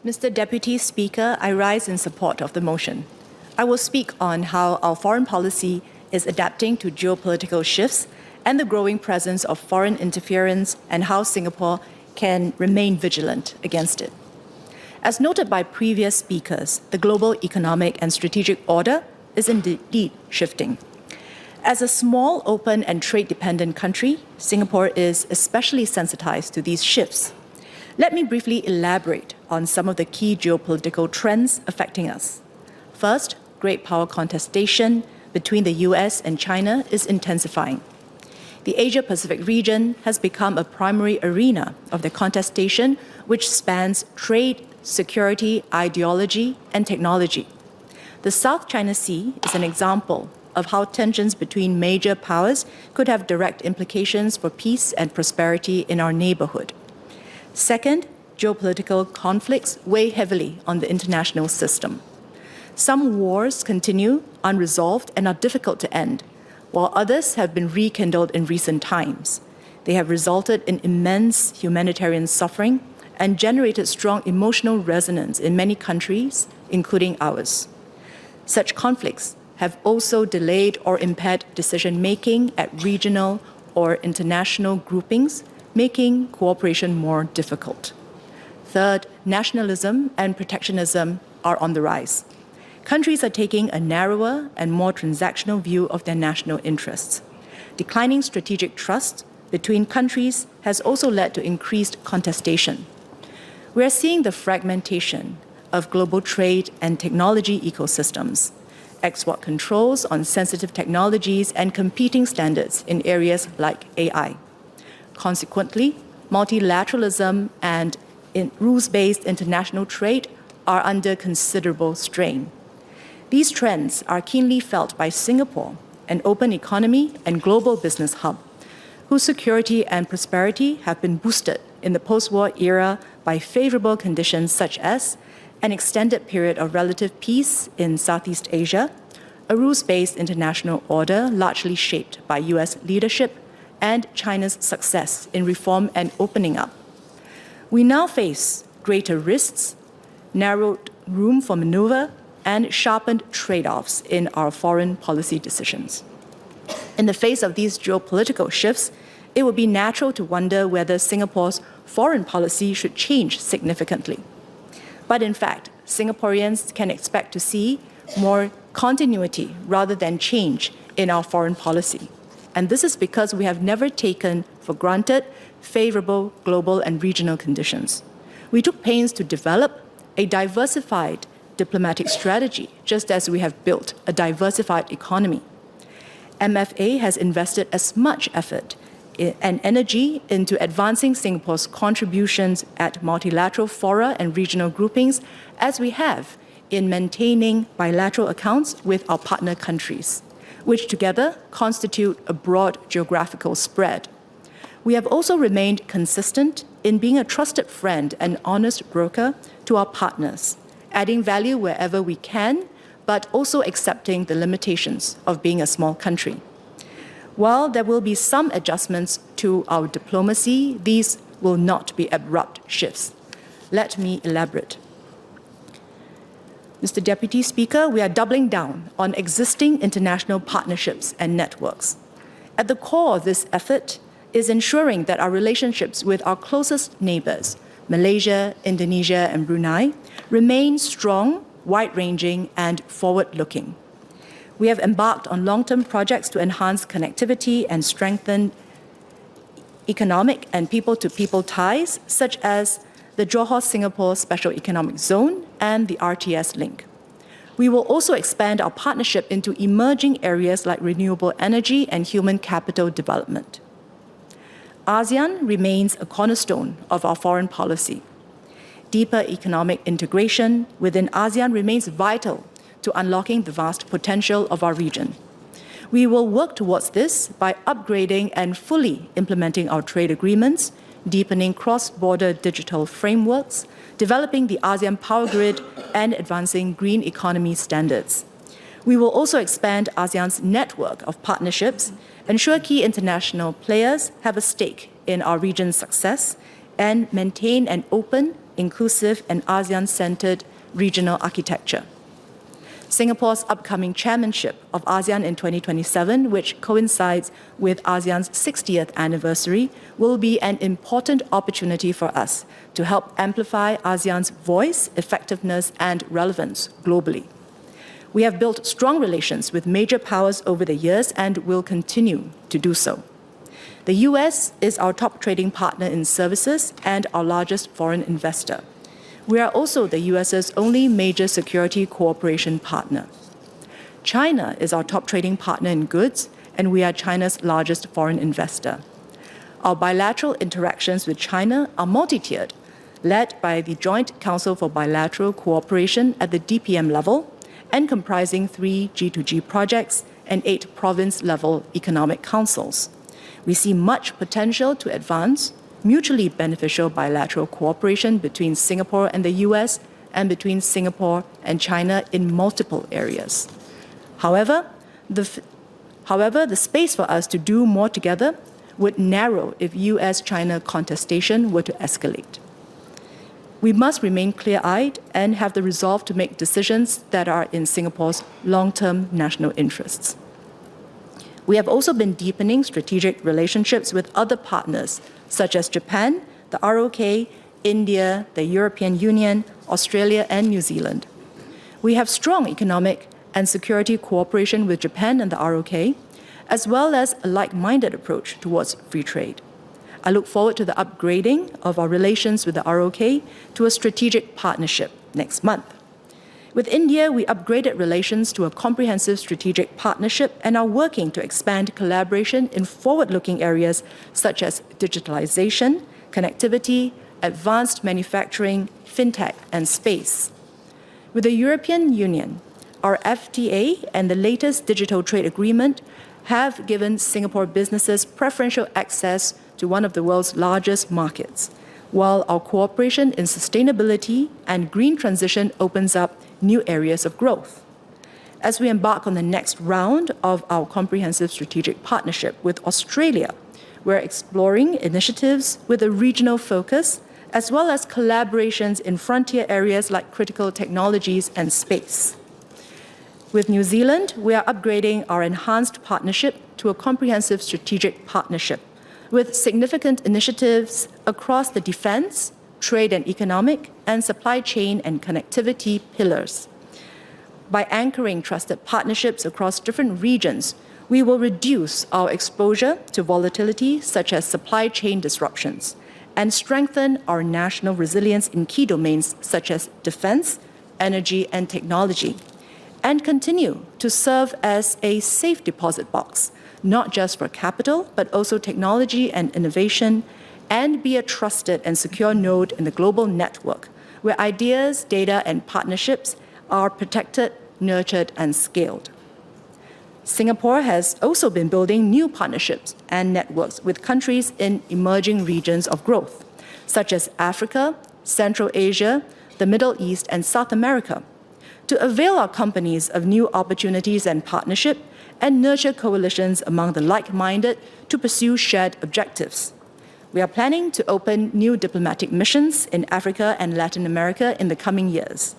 Mr. Deputy Speaker, I rise in support of the motion. I will speak on how our foreign policy is adapting to geopolitical shifts and the growing presence of foreign interference and how Singapore can remain vigilant against it. As noted by previous speakers, the global economic and strategic order is indeed shifting. As a small, open and trade-dependent country, Singapore is especially sensitized to these shifts. Let me briefly elaborate on some of the key geopolitical trends affecting us. First, great power contestation between the US and China is intensifying. The Asia-Pacific region has become a primary arena of the contestation, which spans trade, security, ideology, and technology. The South China Sea is an example of how tensions between major powers could have direct implications for peace and prosperity in our neighborhood. Second, geopolitical conflicts weigh heavily on the international system. Some wars continue unresolved and are difficult to end, while others have been rekindled in recent times. They have resulted in immense humanitarian suffering and generated strong emotional resonance in many countries, including ours. Such conflicts have also delayed or impaired decision-making at regional or international groupings, making cooperation more difficult. Third, nationalism and protectionism are on the rise. Countries are taking a narrower and more transactional view of their national interests. Declining strategic trust between countries has also led to increased contestation. We are seeing the fragmentation of global trade and technology ecosystems, export controls on sensitive technologies, and competing standards in areas like AI. Consequently, multilateralism and rules-based international trade are under considerable strain. These trends are keenly felt by Singapore, an open economy and global business hub, whose security and prosperity have been boosted in the post-war era by favorable conditions such as an extended period of relative peace in Southeast Asia, a rules-based international order largely shaped by US leadership, and China's success in reform and opening up. We now face greater risks, narrowed room for maneuver, and sharpened trade-offs in our foreign policy decisions. In the face of these geopolitical shifts, it would be natural to wonder whether Singapore's foreign policy should change significantly. But in fact, Singaporeans can expect to see more continuity rather than change in our foreign policy. And this is because we have never taken for granted favorable global and regional conditions. We took pains to develop a diversified diplomatic strategy, just as we have built a diversified economy. MFA has invested as much effort and energy into advancing Singapore's contributions at multilateral fora and regional groupings as we have in maintaining bilateral accounts with our partner countries, which together constitute a broad geographical spread. We have also remained consistent in being a trusted friend and honest broker to our partners, adding value wherever we can, but also accepting the limitations of being a small country. While there will be some adjustments to our diplomacy, these will not be abrupt shifts. Let me elaborate. Mr. Deputy Speaker, we are doubling down on existing international partnerships and networks. At the core of this effort is ensuring that our relationships with our closest neighbors, Malaysia, Indonesia, and Brunei, remain strong, wide-ranging, and forward-looking. We have embarked on long-term projects to enhance connectivity and strengthen economic and people-to-people ties, such as the Johor-Singapore Special Economic Zone and the RTS link. We will also expand our partnership into emerging areas like renewable energy and human capital development. ASEAN remains a cornerstone of our foreign policy. Deeper economic integration within ASEAN remains vital to unlocking the vast potential of our region. We will work towards this by upgrading and fully implementing our trade agreements, deepening cross-border digital frameworks, developing the ASEAN Power Grid, and advancing green economy standards. We will also expand ASEAN's network of partnerships, ensure key international players have a stake in our region's success, and maintain an open, inclusive, and ASEAN-centered regional architecture. Singapore's upcoming chairmanship of ASEAN in 2027, which coincides with ASEAN's 60th anniversary, will be an important opportunity for us to help amplify ASEAN's voice, effectiveness, and relevance globally. We have built strong relations with major powers over the years and will continue to do so. The US is our top trading partner in services and our largest foreign investor. We are also the US's only major security cooperation partner. China is our top trading partner in goods, and we are China's largest foreign investor. Our bilateral interactions with China are multi-tiered, led by the Joint Council for Bilateral Cooperation at the DPM level and comprising 3 G2G projects and 8 province-level economic councils. We see much potential to advance mutually beneficial bilateral cooperation between Singapore and the US and between Singapore and China in multiple areas. However, the space for us to do more together would narrow if US-China contestation were to escalate. We must remain clear-eyed and have the resolve to make decisions that are in Singapore's long-term national interests. We have also been deepening strategic relationships with other partners, such as Japan, the ROK, India, the European Union, Australia, and New Zealand. We have strong economic and security cooperation with Japan and the ROK, as well as a like-minded approach towards free trade. I look forward to the upgrading of our relations with the ROK to a strategic partnership next month. With India, we upgraded relations to a comprehensive strategic partnership and are working to expand collaboration in forward-looking areas such as digitalization, connectivity, advanced manufacturing, fintech, and space. With the European Union, our FTA and the latest digital trade agreement have given Singapore businesses preferential access to one of the world's largest markets, while our cooperation in sustainability and green transition opens up new areas of growth. As we embark on the next round of our comprehensive strategic partnership with Australia, we're exploring initiatives with a regional focus, as well as collaborations in frontier areas like critical technologies and space. With New Zealand, we are upgrading our enhanced partnership to a comprehensive strategic partnership with significant initiatives across the defense, trade and economic, and supply chain and connectivity pillars. By anchoring trusted partnerships across different regions, we will reduce our exposure to volatility such as supply chain disruptions and strengthen our national resilience in key domains such as defense, energy, and technology, and continue to serve as a safe deposit box, not just for capital, but also technology and innovation, and be a trusted and secure node in the global network, where ideas, data, and partnerships are protected, nurtured, and scaled. Singapore has also been building new partnerships and networks with countries in emerging regions of growth, such as Africa, Central Asia, the Middle East, and South America, to avail our companies of new opportunities and partnership and nurture coalitions among the like-minded to pursue shared objectives. We are planning to open new diplomatic missions in Africa and Latin America in the coming years.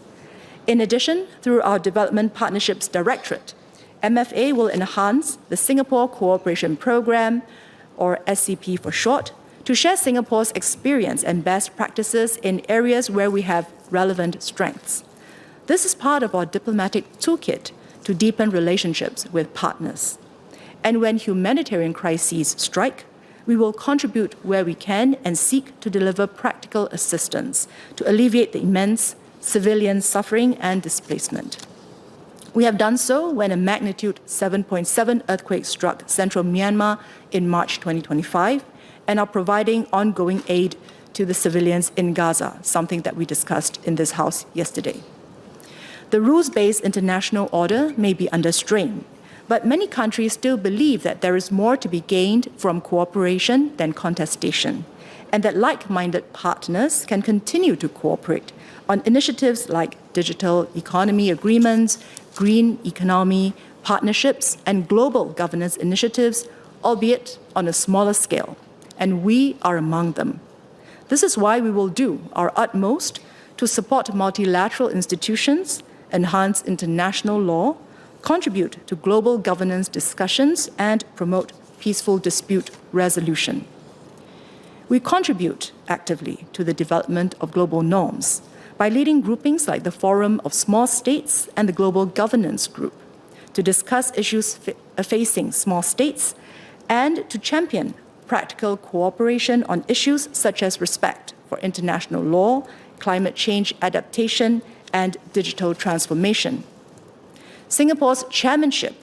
In addition, through our Development Partnerships Directorate, MFA will enhance the Singapore Cooperation Programme, or SCP for short, to share Singapore's experience and best practices in areas where we have relevant strengths. This is part of our diplomatic toolkit to deepen relationships with partners. And when humanitarian crises strike, we will contribute where we can and seek to deliver practical assistance to alleviate the immense civilian suffering and displacement. We have done so when a magnitude 7.7 earthquake struck central Myanmar in March 2025 and are providing ongoing aid to the civilians in Gaza, something that we discussed in this House yesterday. The rules-based international order may be under strain, but many countries still believe that there is more to be gained from cooperation than contestation, and that like-minded partners can continue to cooperate on initiatives like digital economy agreements, green economy partnerships, and global governance initiatives, albeit on a smaller scale, and we are among them. This is why we will do our utmost to support multilateral institutions, enhance international law, contribute to global governance discussions, and promote peaceful dispute resolution. We contribute actively to the development of global norms by leading groupings like the Forum of Small States and the Global Governance Group to discuss issues facing small states and to champion practical cooperation on issues such as respect for international law, climate change adaptation, and digital transformation. Singapore's chairmanship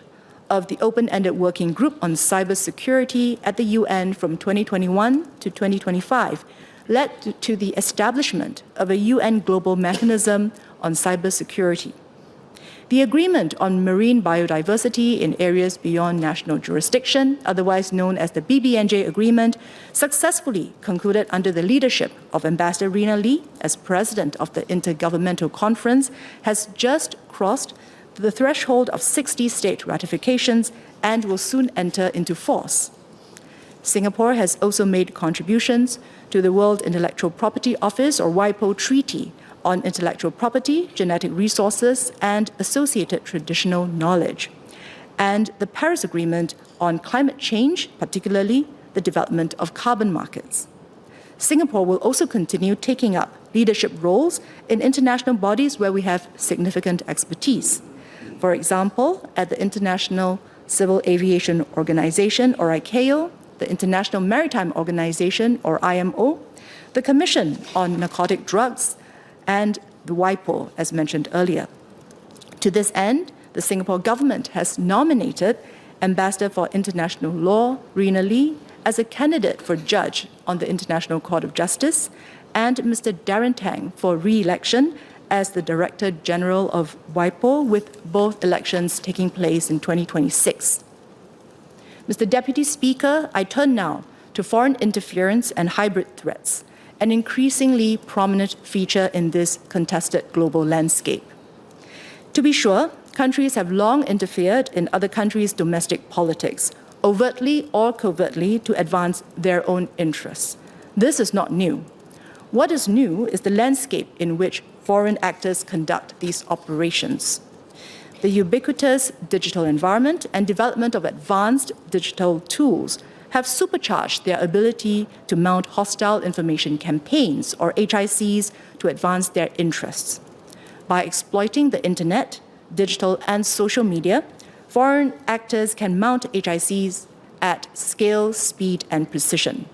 of the Open-Ended Working Group on Cybersecurity at the UN from 2021 to 2025 led to the establishment of a UN global mechanism on cybersecurity. The agreement on marine biodiversity in areas beyond national jurisdiction, otherwise known as the BBNJ Agreement, successfully concluded under the leadership of Ambassador Rina Lee as president of the Intergovernmental Conference, has just crossed the threshold of 60 state ratifications and will soon enter into force. Singapore has also made contributions to the World Intellectual Property Office, or WIPO, Treaty on Intellectual Property, Genetic Resources, and Associated Traditional Knowledge, and the Paris Agreement on Climate Change, particularly the development of carbon markets. Singapore will also continue taking up leadership roles in international bodies where we have significant expertise. For example, at the International Civil Aviation Organization, or ICAO, the International Maritime Organization, or IMO, the Commission on Narcotic Drugs, and the WIPO, as mentioned earlier. To this end, the Singapore government has nominated Ambassador for International Law, Rina Lee, as a candidate for judge on the International Court of Justice, and Mr. Darren Tang for re-election as the Director General of WIPO, with both elections taking place in 2026. Mr. Deputy Speaker, I turn now to foreign interference and hybrid threats, an increasingly prominent feature in this contested global landscape. To be sure, countries have long interfered in other countries' domestic politics, overtly or covertly, to advance their own interests. This is not new. What is new is the landscape in which foreign actors conduct these operations. The ubiquitous digital environment and development of advanced digital tools have supercharged their ability to mount hostile information campaigns, or HICs, to advance their interests. By exploiting the internet, digital and social media, foreign actors can mount HICs at scale, speed, and precision.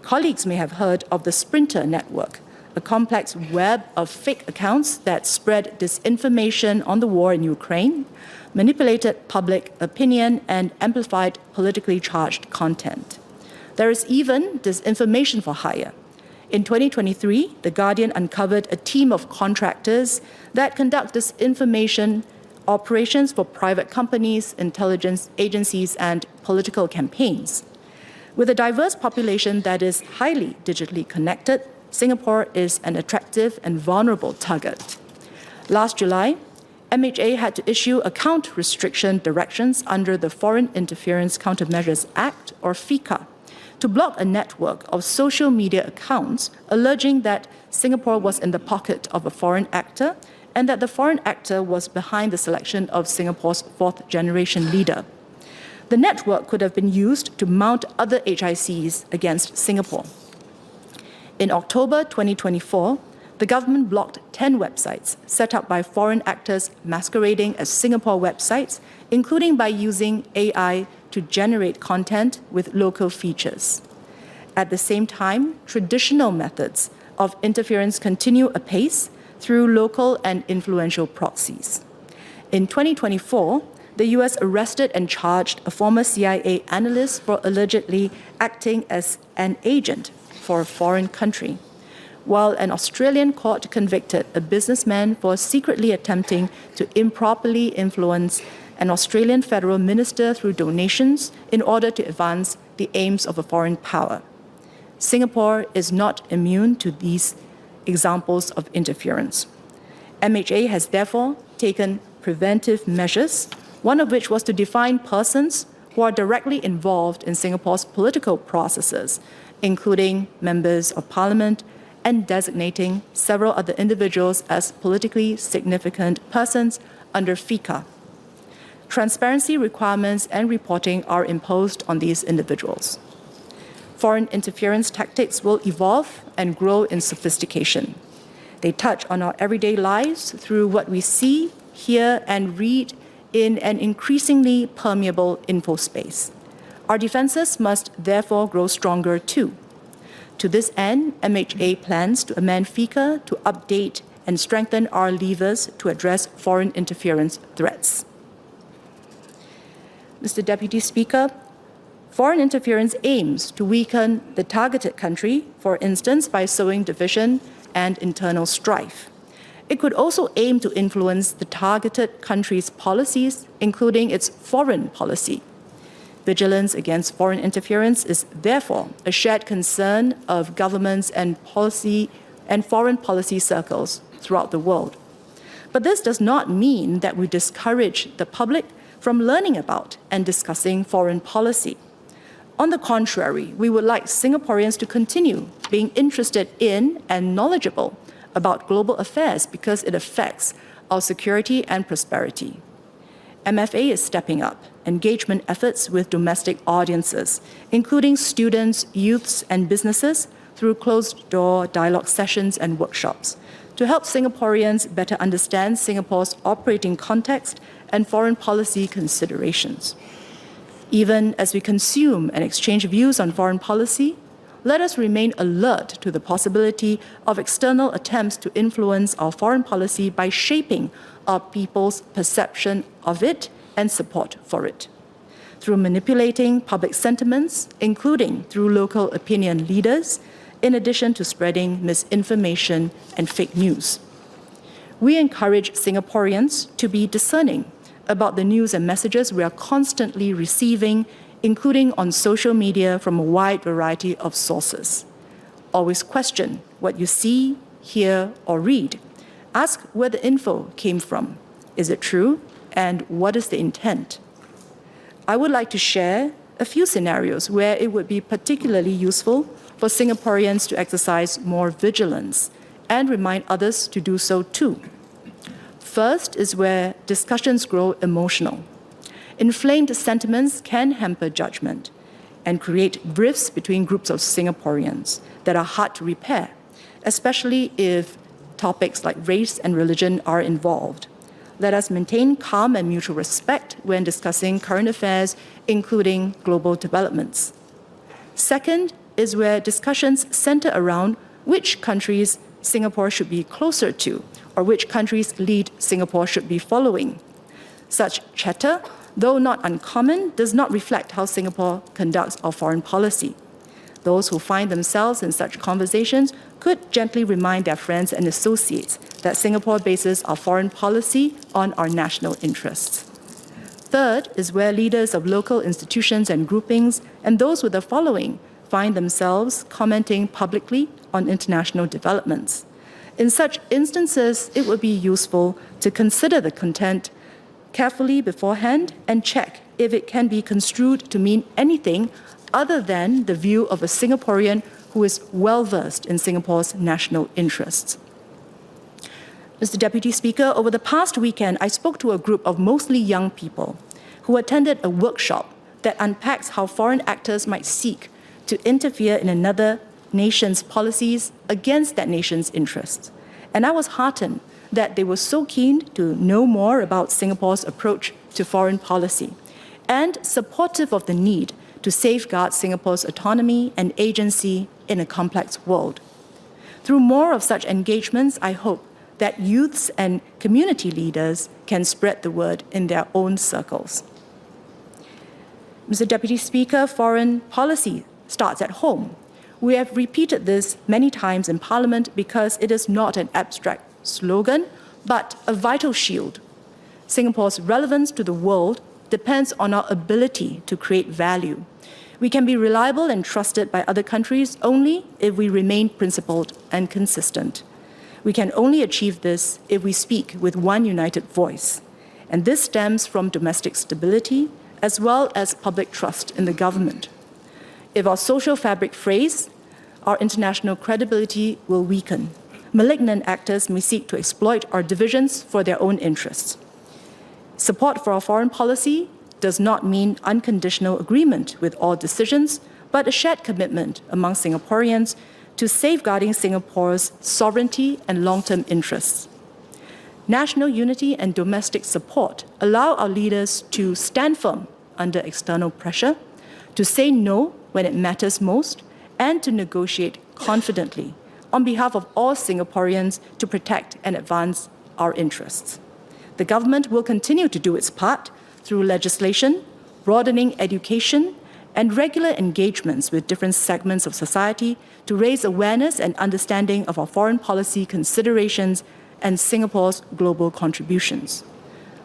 Colleagues may have heard of the Sprinter network, a complex web of fake accounts that spread disinformation on the war in Ukraine, manipulated public opinion, and amplified politically charged content. There is even disinformation for hire. In 2023, The Guardian uncovered a team of contractors that conduct disinformation operations for private companies, intelligence agencies, and political campaigns. With a diverse population that is highly digitally connected, Singapore is an attractive and vulnerable target. Last July, MHA had to issue account restriction directions under the Foreign Interference Countermeasures Act, or FICA, to block a network of social media accounts alleging that Singapore was in the pocket of a foreign actor and that the foreign actor was behind the selection of Singapore's fourth-generation leader. The network could have been used to mount other HICs against Singapore. In October 2024, the government blocked 10 websites set up by foreign actors masquerading as Singapore websites, including by using AI to generate content with local features. At the same time, traditional methods of interference continue apace through local and influential proxies. In 2024, the US arrested and charged a former CIA analyst for allegedly acting as an agent for a foreign country, while an Australian court convicted a businessman for secretly attempting to improperly influence an Australian federal minister through donations in order to advance the aims of a foreign power. Singapore is not immune to these examples of interference. MHA has therefore taken preventive measures, one of which was to define persons who are directly involved in Singapore's political processes, including members of parliament, and designating several other individuals as politically significant persons under FICA. Transparency requirements and reporting are imposed on these individuals. Foreign interference tactics will evolve and grow in sophistication. They touch on our everyday lives through what we see, hear, and read in an increasingly permeable info space. Our defenses must therefore grow stronger too. To this end, MHA plans to amend FICA to update and strengthen our levers to address foreign interference threats. Mr. Deputy Speaker, foreign interference aims to weaken the targeted country, for instance, by sowing division and internal strife. It could also aim to influence the targeted country's policies, including its foreign policy. Vigilance against foreign interference is therefore a shared concern of governments and foreign policy circles throughout the world. But this does not mean that we discourage the public from learning about and discussing foreign policy. On the contrary, we would like Singaporeans to continue being interested in and knowledgeable about global affairs because it affects our security and prosperity. MFA is stepping up engagement efforts with domestic audiences, including students, youths, and businesses, through closed-door dialogue sessions and workshops, to help Singaporeans better understand Singapore's operating context and foreign policy considerations. Even as we consume and exchange views on foreign policy, let us remain alert to the possibility of external attempts to influence our foreign policy by shaping our people's perception of it and support for it, through manipulating public sentiments, including through local opinion leaders, in addition to spreading misinformation and fake news. We encourage Singaporeans to be discerning about the news and messages we are constantly receiving, including on social media from a wide variety of sources. Always question what you see, hear, or read. Ask where the info came from. Is it true? And what is the intent? I would like to share a few scenarios where it would be particularly useful for Singaporeans to exercise more vigilance and remind others to do so too. First is where discussions grow emotional. Inflamed sentiments can hamper judgment and create rifts between groups of Singaporeans that are hard to repair, especially if topics like race and religion are involved. Let us maintain calm and mutual respect when discussing current affairs, including global developments. Second is where discussions center around which countries Singapore should be closer to, or which countries' lead Singapore should be following. Such chatter, though not uncommon, does not reflect how Singapore conducts our foreign policy. Those who find themselves in such conversations could gently remind their friends and associates that Singapore bases our foreign policy on our national interests. Third is where leaders of local institutions and groupings and those with a following find themselves commenting publicly on international developments. In such instances, it would be useful to consider the content carefully beforehand and check if it can be construed to mean anything other than the view of a Singaporean who is well-versed in Singapore's national interests. Mr. Deputy Speaker, over the past weekend, I spoke to a group of mostly young people who attended a workshop that unpacks how foreign actors might seek to interfere in another nation's policies against that nation's interests. And I was heartened that they were so keen to know more about Singapore's approach to foreign policy and supportive of the need to safeguard Singapore's autonomy and agency in a complex world. Through more of such engagements, I hope that youths and community leaders can spread the word in their own circles. Mr. Deputy Speaker, foreign policy starts at home. We have repeated this many times in Parliament because it is not an abstract slogan, but a vital shield. Singapore's relevance to the world depends on our ability to create value. We can be reliable and trusted by other countries only if we remain principled and consistent. We can only achieve this if we speak with one united voice. And this stems from domestic stability, as well as public trust in the government. If our social fabric frays, our international credibility will weaken. Malignant actors may seek to exploit our divisions for their own interests. Support for our foreign policy does not mean unconditional agreement with all decisions, but a shared commitment among Singaporeans to safeguarding Singapore's sovereignty and long-term interests. National unity and domestic support allow our leaders to stand firm under external pressure, to say no when it matters most, and to negotiate confidently on behalf of all Singaporeans to protect and advance our interests. The government will continue to do its part through legislation, broadening education, and regular engagements with different segments of society to raise awareness and understanding of our foreign policy considerations and Singapore's global contributions.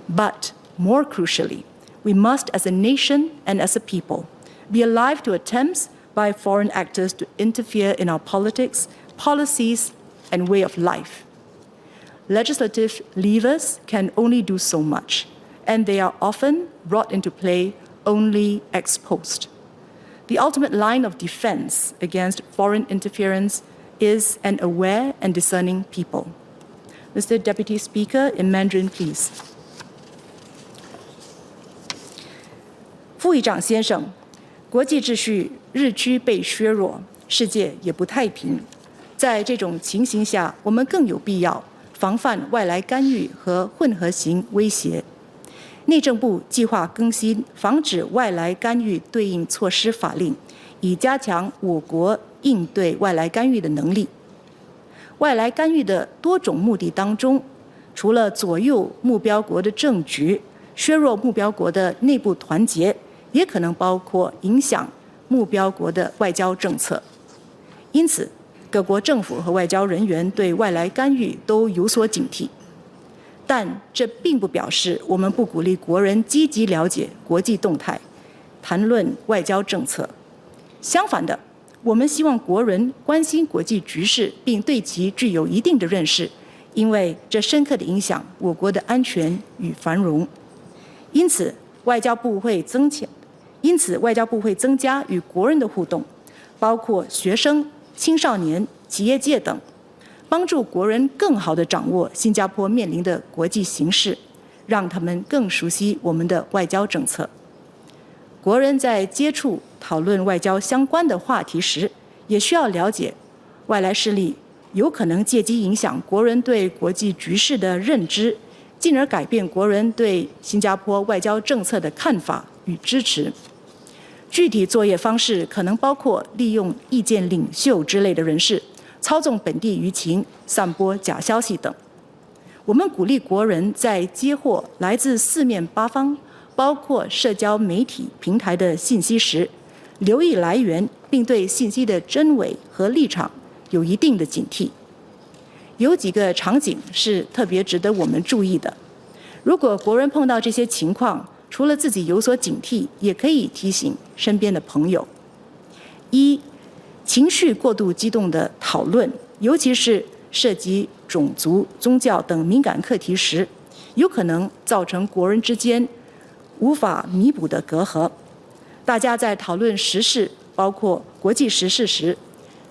But more crucially, we must, as a nation and as a people, be alive to attempts by foreign actors to interfere in our politics, policies, and way of life. Legislative levers can only do so much, and they are often brought into play only ex post. The ultimate line of defense against foreign interference is an aware and discerning people. Mr. Deputy Speaker, in Mandarin, please. 副议长先生，国际秩序日趋被削弱，世界也不太平。在这种情形下，我们更有必要防范外来干预和混合型威胁。内政部计划更新防止外来干预对应措施法令，以加强我国应对外来干预的能力。外来干预的多种目的当中，除了左右目标国的政局、削弱目标国的内部团结，也可能包括影响目标国的外交政策。因此，各国政府和外交人员对外来干预都有所警惕。但这并不表示我们不鼓励国人积极了解国际动态，谈论外交政策。相反的，我们希望国人关心国际局势，并对其具有一定的认识，因为这深刻地影响我国的安全与繁荣。因此，外交部会增加与国人的互动，包括学生、青少年、企业界等，帮助国人更好地掌握新加坡面临的国际形势，让他们更熟悉我们的外交政策。国人在接触讨论外交相关的话题时，也需要了解外来势力有可能借机影响国人对国际局势的认知，进而改变国人对新加坡外交政策的看法与支持。具体作业方式可能包括利用意见领袖之类的人士，操纵本地舆情，散播假消息等。我们鼓励国人在接获来自四面八方，包括社交媒体平台的信息时，留意来源，并对信息的真伪和立场有一定的警惕。有几个场景是特别值得我们注意的。如果国人碰到这些情况，除了自己有所警惕，也可以提醒身边的朋友：一、情绪过度激动的讨论，尤其是涉及种族、宗教等敏感课题时，有可能造成国人之间无法弥补的隔阂。大家在讨论时事，包括国际时事时，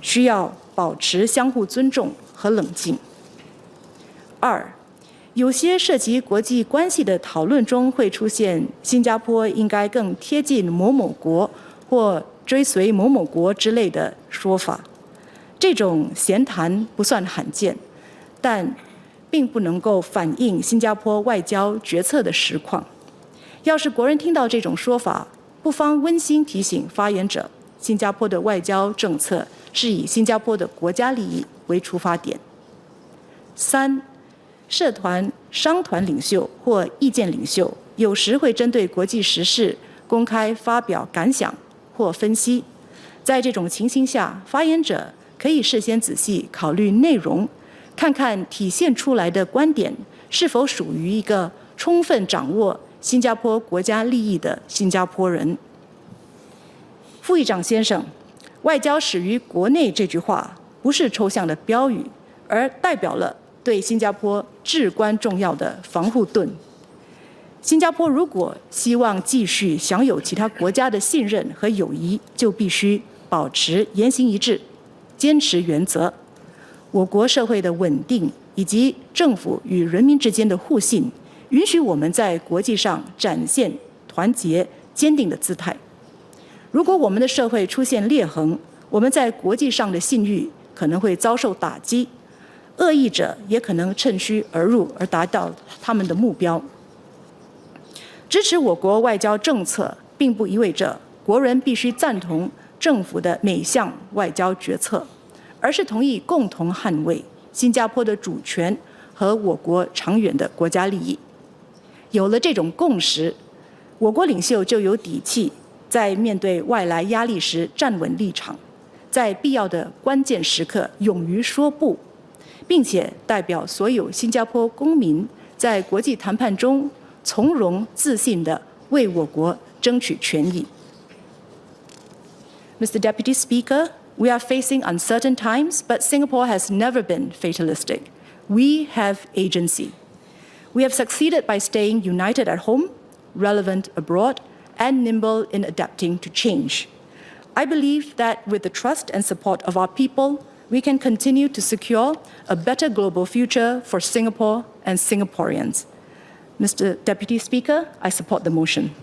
需要保持相互尊重和冷静。二、有些涉及国际关系的讨论中会出现新加坡应该更贴近某某国或追随某某国之类的说法。这种闲谈不算罕见，但并不能够反映新加坡外交决策的实况。要是国人听到这种说法，不妨温馨提醒发言者，新加坡的外交政策是以新加坡的国家利益为出发点。三、社团、商团领袖或意见领袖有时会针对国际时事公开发表感想或分析。在这种情形下，发言者可以事先仔细考虑内容，看看体现出来的观点是否属于一个充分掌握新加坡国家利益的新加坡人。副议长先生，外交始于国内这句话不是抽象的标语，而代表了对新加坡至关重要的防护盾。新加坡如果希望继续享有其他国家的信任和友谊，就必须保持言行一致，坚持原则。我国社会的稳定以及政府与人民之间的互信，允许我们在国际上展现团结坚定的姿态。如果我们的社会出现裂痕，我们在国际上的信誉可能会遭受打击，恶意者也可能趁虚而入而达到他们的目标。支持我国外交政策，并不意味着国人必须赞同政府的每项外交决策，而是同意共同捍卫新加坡的主权和我国长远的国家利益。有了这种共识，我国领袖就有底气在面对外来压力时站稳立场，在必要的关键时刻勇于说不，并且代表所有新加坡公民在国际谈判中从容自信地为我国争取权益。Mr. Deputy Speaker, we are facing uncertain times, but Singapore has never been fatalistic. We have agency. We have succeeded by staying united at home, relevant abroad, and nimble in adapting to change. I believe that with the trust and support of our people, we can continue to secure a better global future for Singapore and Singaporeans. Mr. Deputy Speaker, I support the motion.